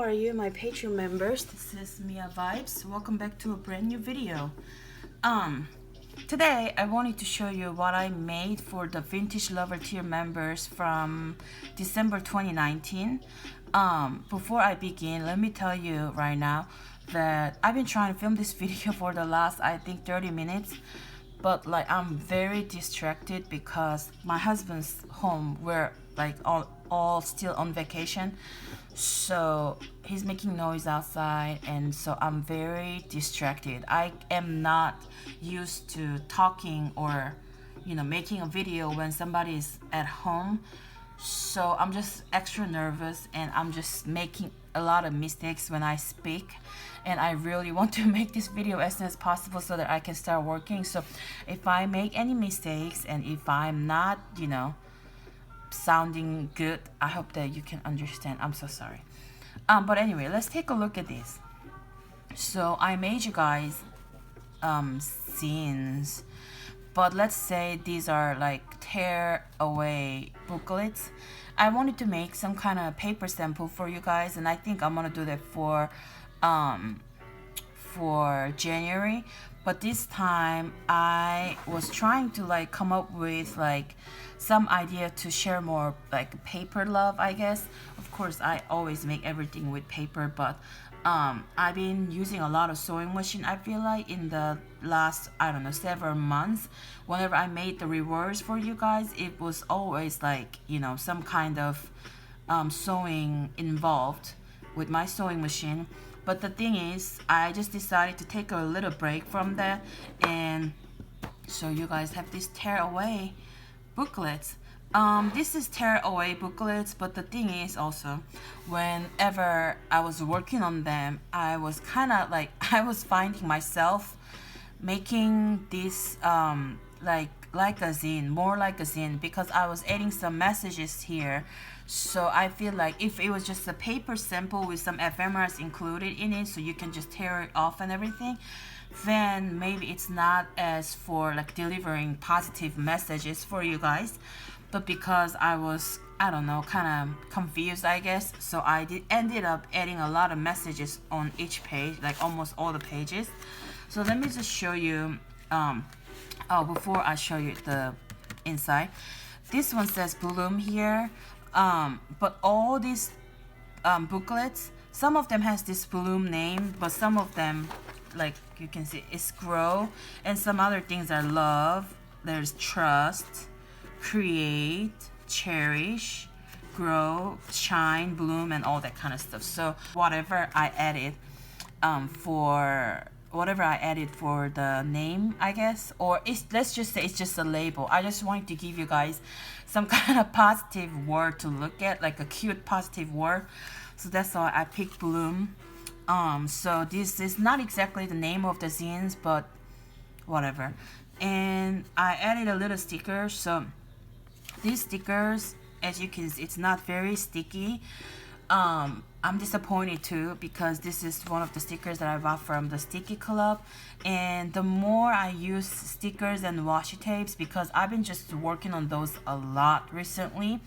are you, my Patreon members? This is Mia Vibes. Welcome back to a brand new video. Today I wanted to show you what I made for the Vintage Lover tier members from December 2019. Before I begin, let me tell you right now that I've been trying to film this video for the last, I think, 30 minutes. But like I'm very distracted because my husband's home. We're like all still on vacation, so he's making noise outside, and so I'm very distracted. I am not used to talking or making a video when somebody is at home, so I'm just extra nervous and I'm just making a lot of mistakes when I speak, and I really want to make this video as soon as possible so that I can start working. So if I make any mistakes and if I'm not sounding good, I hope that you can understand. I'm so sorry. But anyway, let's take a look at this. So I made you guys zines, but let's say these are like tear away booklets. I wanted to make some kind of paper sample for you guys, and I think I'm gonna do that for January. But this time I was trying to like come up with like some idea to share more like paper love, I guess. Of course I always make everything with paper, but I've been using a lot of sewing machine. I feel like in the last, I don't know, several months, whenever I made the reverse for you guys, it was always like some kind of sewing involved with my sewing machine. But the thing is, I just decided to take a little break from that, and so you guys have this tear away booklets. This is tear away booklets, but the thing is also, whenever I was working on them, I was kind of like, I was finding myself making this like a zine, more like a zine, because I was adding some messages here. So I feel like if it was just a paper sample with some ephemeras included in it, so you can just tear it off and everything, then maybe it's not as for like delivering positive messages for you guys. But because I was, I don't know, kind of confused, I guess, so I ended up adding a lot of messages on each page, like almost all the pages. So let me just show you, before I show you the inside, this one says bloom here, but all these booklets, some of them has this bloom name, but some of them, like you can see, is grow, and some other things are love, there's trust, create, cherish, grow, shine, bloom, and all that kind of stuff. So whatever I added for the name, I guess, or let's just say it's just a label. I just wanted to give you guys some kind of positive word to look at, like a cute positive word. So that's why I picked bloom. So this is not exactly the name of the zines, but whatever. And I added a little sticker. So these stickers, as you can see, it's not very sticky. I'm disappointed too, because this is one of the stickers that I bought from the Sticky Club, and the more I use stickers and washi tapes, because I've been just working on those a lot recently,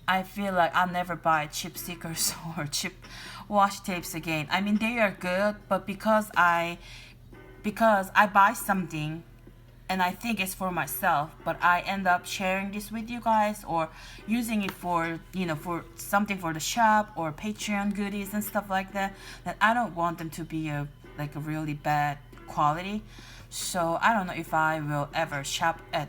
I feel like I'll never buy cheap stickers or cheap washi tapes again. I mean, they are good, but because I buy something and I think it's for myself, but I end up sharing this with you guys or using it for for something for the shop or Patreon goodies and stuff like that, then I don't want them to be a really bad quality. So I don't know if I will ever shop at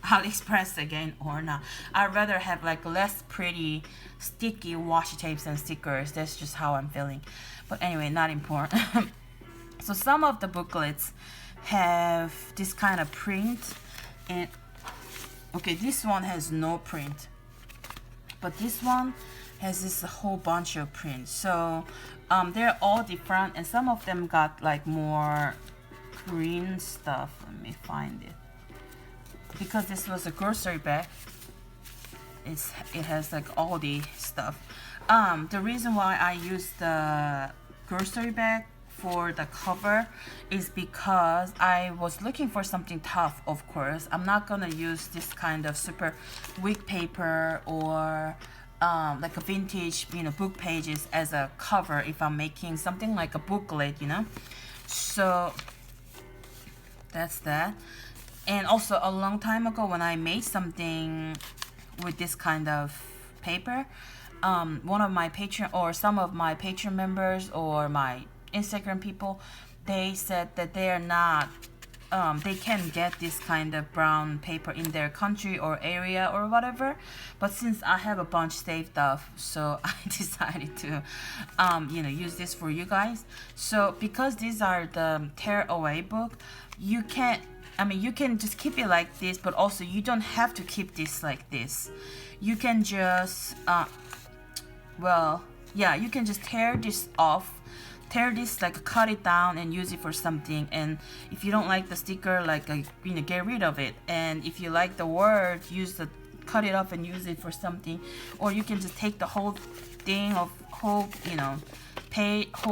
AliExpress again or not. I'd rather have like less pretty sticky washi tapes and stickers. That's just how I'm feeling. But anyway, not important. So some of the booklets have this kind of print, and okay, this one has no print, but this one has this whole bunch of print. So they're all different, and some of them got like more green stuff. Let me find it, because this was a grocery bag. It has like all the stuff. The reason why I used the grocery bag for the cover is because I was looking for something tough. Of course, I'm not gonna use this kind of super weak paper or like a vintage, book pages as a cover if I'm making something like a booklet, So that's that. And also a long time ago when I made something with this kind of paper, one of my Patreon or some of my Patreon members or my Instagram people, they said that they are not they can get this kind of brown paper in their country or area or whatever, but since I have a bunch saved up, so I decided to use this for you guys. So because these are the tear away book, you can just keep it like this, but also you don't have to keep this like this. You can just you can just tear this off, like cut it down and use it for something. And if you don't like the sticker, like get rid of it. And if you like the word, cut it off and use it for something. Or you can just take the whole thing of whole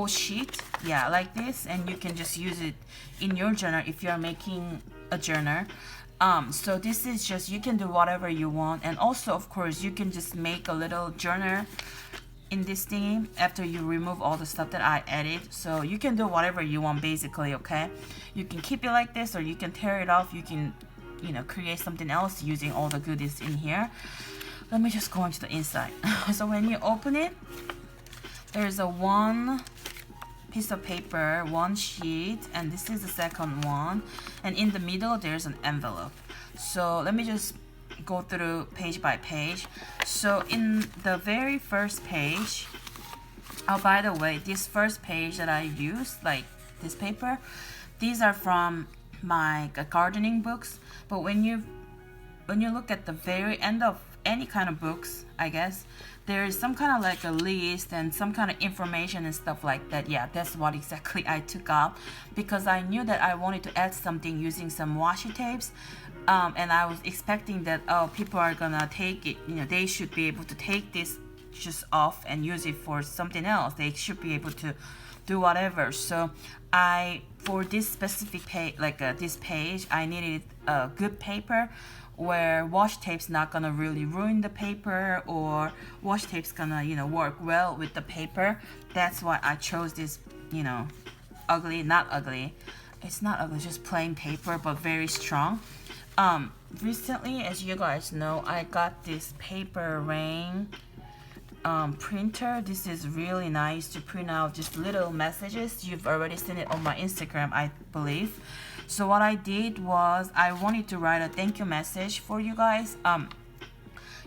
sheet, like this, and you can just use it in your journal if you are making a journal. So this is just, you can do whatever you want. And also, of course, you can just make a little journal in this thingy after you remove all the stuff that I added. So you can do whatever you want basically, okay? You can keep it like this, or you can tear it off. You can create something else using all the goodies in here. Let me just go into the inside. So when you open it, there's a one piece of paper, one sheet, and this is the second one, and in the middle there's an envelope. So let me just go through page by page. So in the very first page, oh, by the way, this first page that I used, like this paper, these are from my gardening books. But when you look at the very end of any kind of books, I guess, there is some kind of like a list and some kind of information and stuff like that. Yeah, that's what exactly I took out, because I knew that I wanted to add something using some washi tapes. And I was expecting that, people are gonna take it, they should be able to take this just off and use it for something else. They should be able to do whatever. So for this specific page, like this page, I needed a good paper where washi tape's not gonna really ruin the paper, or washi tape's gonna, work well with the paper. That's why I chose this, ugly, not ugly. It's not ugly, just plain paper, but very strong. Recently, as you guys know, I got this paper rain printer. This is really nice to print out just little messages. You've already seen it on my Instagram, I believe. So what I did was I wanted to write a thank you message for you guys.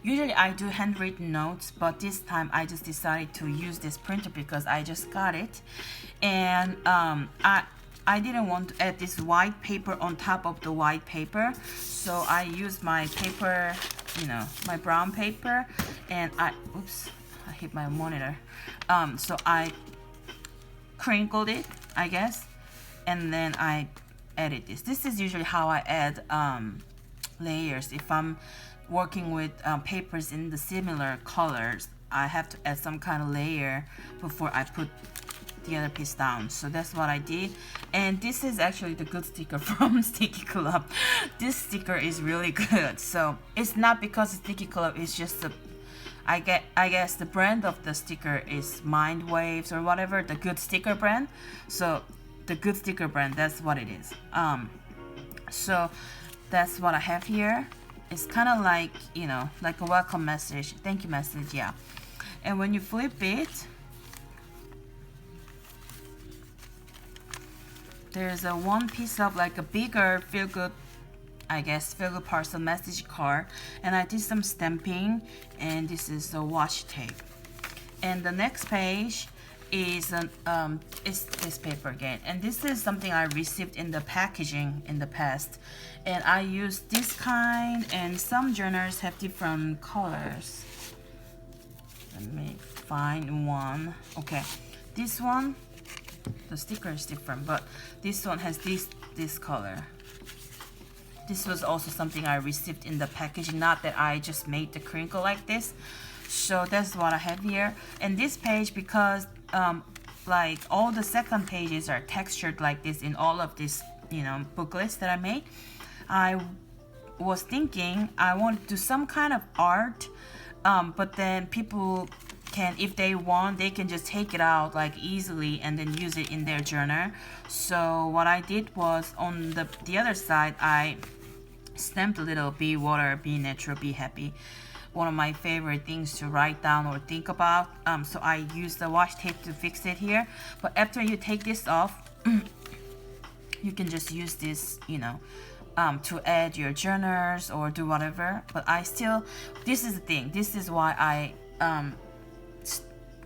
Usually I do handwritten notes, but this time I just decided to use this printer because I just got it. And I didn't want to add this white paper on top of the white paper, so I used my paper, my brown paper, and I hit my monitor. So I crinkled it, I guess, and then I added this. This is usually how I add layers. If I'm working with papers in the similar colors, I have to add some kind of layer before I put the other piece down. So that's what I did. And this is actually the good sticker from Sticky Club. This sticker is really good. So it's not because it's Sticky Club, it's just I guess the brand of the sticker is Mind Waves or whatever, the good sticker brand. So the good sticker brand, that's what it is. So that's what I have here. It's kind of like, like a welcome message, thank you message, yeah. And when you flip it, there's a one piece of like a bigger feel good parcel message card, and I did some stamping, and this is the washi tape. And the next page is this paper again, and this is something I received in the packaging in the past, and I used this kind, and some journals have different colors. Let me find one. Okay, this one, the sticker is different, but this one has this color. This was also something I received in the packaging, not that I just made the crinkle like this. So that's what I have here. And this page, because like all the second pages are textured like this in all of these booklets that I made, I was thinking I want to do some kind of art But then people can, if they want, they can just take it out like easily and then use it in their journal. So what I did was on the other side, I stamped a little be water, be natural, be happy. One of my favorite things to write down or think about. So I use the washi tape to fix it here. But after you take this off, you can just use this, you know, to add your journals or do whatever. But I still, this is the thing. This is why I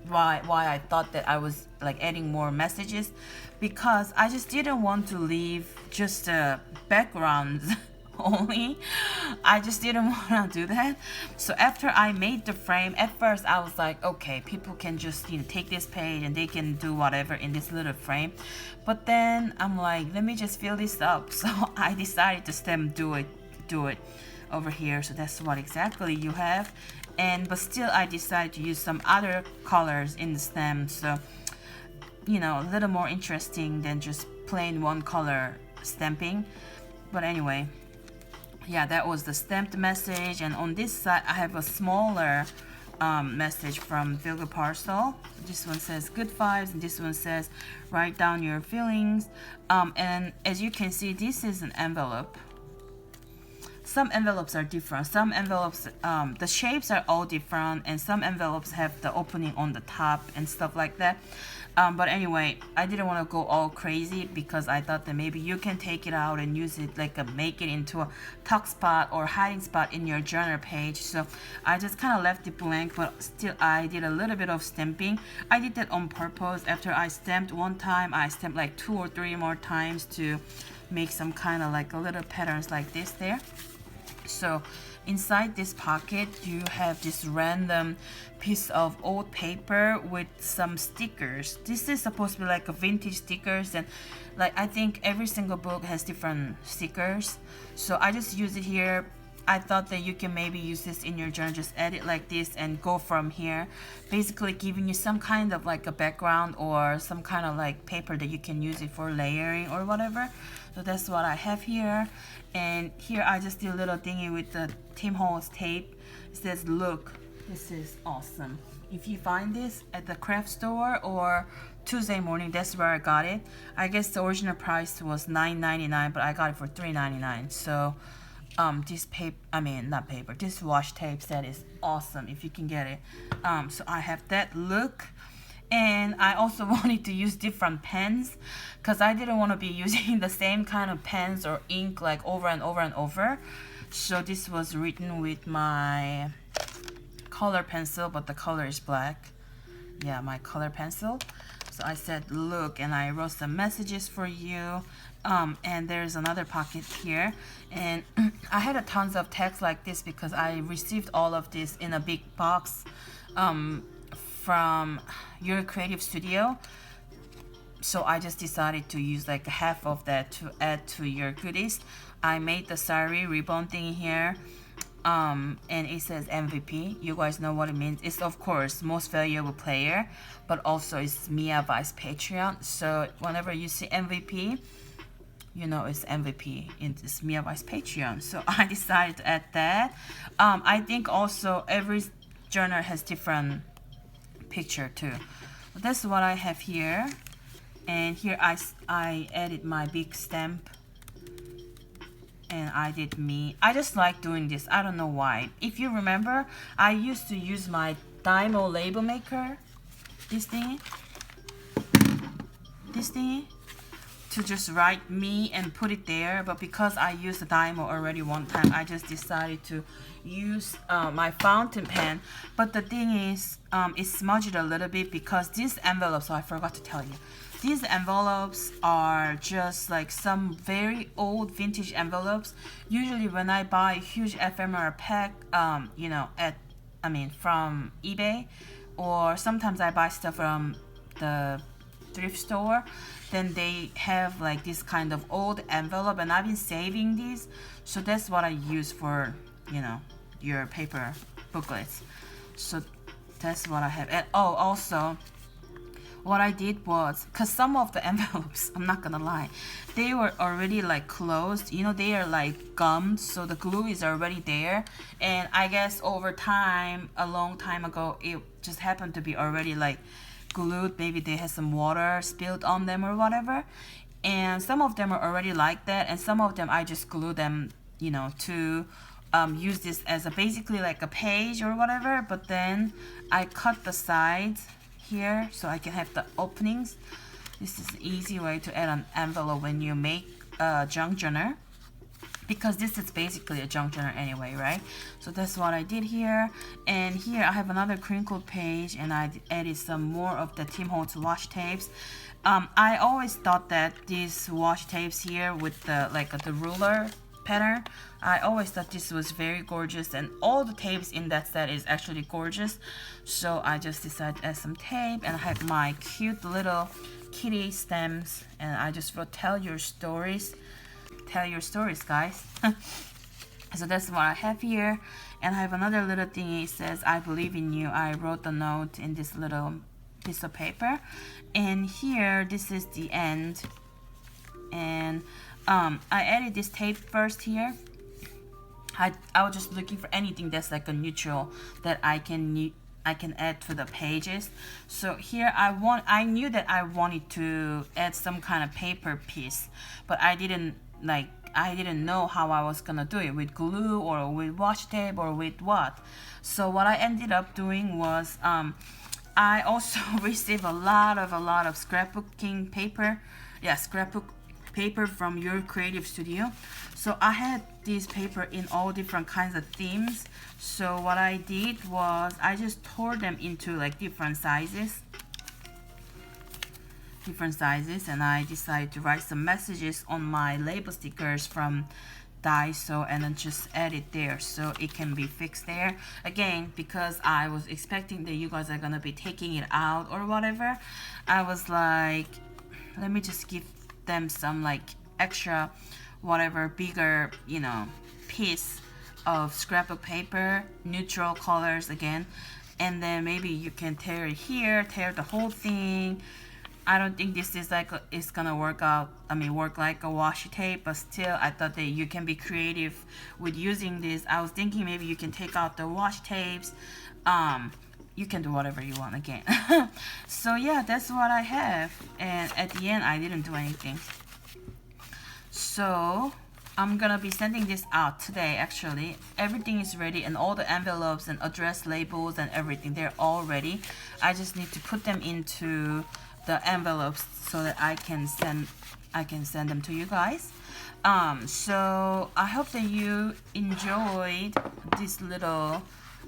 why I thought that I was like adding more messages, because I just didn't want to leave just the backgrounds only. I just didn't want to do that. So after I made the frame, at first I was like, okay, people can just, you know, take this page and they can do whatever in this little frame. But then I'm like, let me just fill this up. So I decided to stamp do it over here. So that's what exactly you have. And but still I decided to use some other colors in the stem, so you know, a little more interesting than just plain one color stamping. But anyway, yeah, that was the stamped message. And on this side I have a smaller message from Vilga Parcel. This one says good vibes, and this one says write down your feelings. And as you can see, this is an envelope. Some envelopes are different. Some envelopes, the shapes are all different, and some envelopes have the opening on the top and stuff like that. But anyway, I didn't want to go all crazy because I thought that maybe you can take it out and use it like make it into a tuck spot or hiding spot in your journal page. So I just kind of left it blank, but still I did a little bit of stamping. I did that on purpose. After I stamped one time, I stamped like 2 or 3 more times to make some kind of like a little patterns like this there. So inside this pocket you have this random piece of old paper with some stickers. This is supposed to be like a vintage stickers, and like I think every single book has different stickers, so I just use it here. I thought that you can maybe use this in your journal, just add it like this and go from here, basically giving you some kind of like a background or some kind of like paper that you can use it for layering or whatever. So that's what I have here. And here I just did a little thingy with the Tim Holtz tape. It says look, this is awesome. If you find this at the craft store or Tuesday morning, that's where I got it. I guess the original price was $9.99, but I got it for $3.99. So this paper, I mean not paper, this washi tape set is awesome if you can get it. So I have that look. And I also wanted to use different pens because I didn't want to be using the same kind of pens or ink like over and over and over. So this was written with my color pencil, but the color is black. Yeah, my color pencil. So I said look, and I wrote some messages for you. And there's another pocket here, and I had a tons of text like this because I received all of this in a big box from your creative studio. So I just decided to use like half of that to add to your goodies. I made the sari ribbon thing here, and it says MVP. You guys know what it means. It's of course most valuable player, but also it's Mia Vice Patreon. So whenever you see MVP, you know it's MVP. It's Mia Vice Patreon. So I decided to add that. I think also every journal has different picture too. But that's what I have here. And here I added my big stamp, and I did me. I just like doing this. I don't know why. If you remember, I used to use my Dymo label maker, this thingy, to just write me and put it there. But because I used the Dymo already one time, I just decided to use my fountain pen. But the thing is, it smudged a little bit because these envelopes, so I forgot to tell you, these envelopes are just like some very old vintage envelopes. Usually when I buy a huge ephemera pack, you know, from eBay, or sometimes I buy stuff from the thrift store, then they have like this kind of old envelope, and I've been saving these, so that's what I use for, you know, your paper booklets. So that's what I have. And oh, also what I did was, because some of the envelopes, I'm not gonna lie, they were already like closed, you know, they are like gummed, so the glue is already there. And I guess over time, a long time ago, it just happened to be already like glued. Maybe they had some water spilled on them or whatever. And some of them are already like that, and some of them I just glue them, you know, to use this as a basically like a page or whatever. But then I cut the sides here so I can have the openings. This is an easy way to add an envelope when you make a junk journal, because this is basically a junk journal anyway, right? So that's what I did here. And here I have another crinkled page, and I added some more of the Tim Holtz washi tapes. I always thought that these washi tapes here with the like the ruler pattern, I always thought this was very gorgeous, and all the tapes in that set is actually gorgeous. So I just decided to add some tape, and I have my cute little kitty stems, and I just wrote tell your stories, guys. So that's what I have here. And I have another little thing. It says I believe in you. I wrote the note in this little piece of paper, and here this is the end. And I added this tape first here. I was just looking for anything that's like a neutral that I can add to the pages. So here I knew that I wanted to add some kind of paper piece, but I didn't know how I was gonna do it, with glue or with washi tape or with what. So what I ended up doing was I also received a lot of scrapbooking paper. Yeah, scrapbook paper from your creative studio. So I had this paper in all different kinds of themes. So what I did was I just tore them into like different sizes, and I decided to write some messages on my label stickers from Daiso, and then just add it there so it can be fixed there. Again, because I was expecting that you guys are gonna be taking it out or whatever, I was like, let me just give them some like extra whatever bigger, you know, piece of scrapbook paper, neutral colors again, and then maybe you can tear it here, tear the whole thing. I don't think this is like it's gonna work like a washi tape, but still I thought that you can be creative with using this. I was thinking maybe you can take out the washi tapes. You can do whatever you want again. So yeah, that's what I have, and at the end I didn't do anything. So I'm gonna be sending this out today. Actually, everything is ready, and all the envelopes and address labels and everything, they're all ready. I just need to put them into the envelopes so that I can send them to you guys. So I hope that you enjoyed this little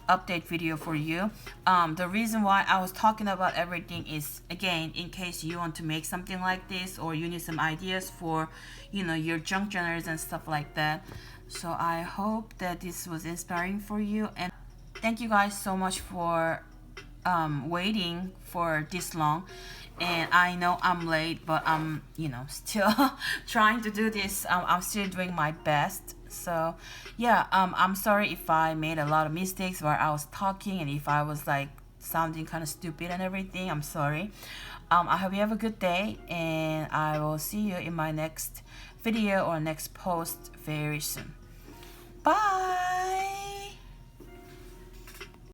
update video for you. The reason why I was talking about everything is, again, in case you want to make something like this, or you need some ideas for, you know, your junk journals and stuff like that. So I hope that this was inspiring for you, and thank you guys so much for waiting for this long. And I know I'm late, but I'm, you know, still trying to do this. I'm still doing my best. So yeah, I'm sorry if I made a lot of mistakes while I was talking, and if I was like sounding kind of stupid and everything. I'm sorry. I hope you have a good day, and I will see you in my next video or next post very soon. Bye.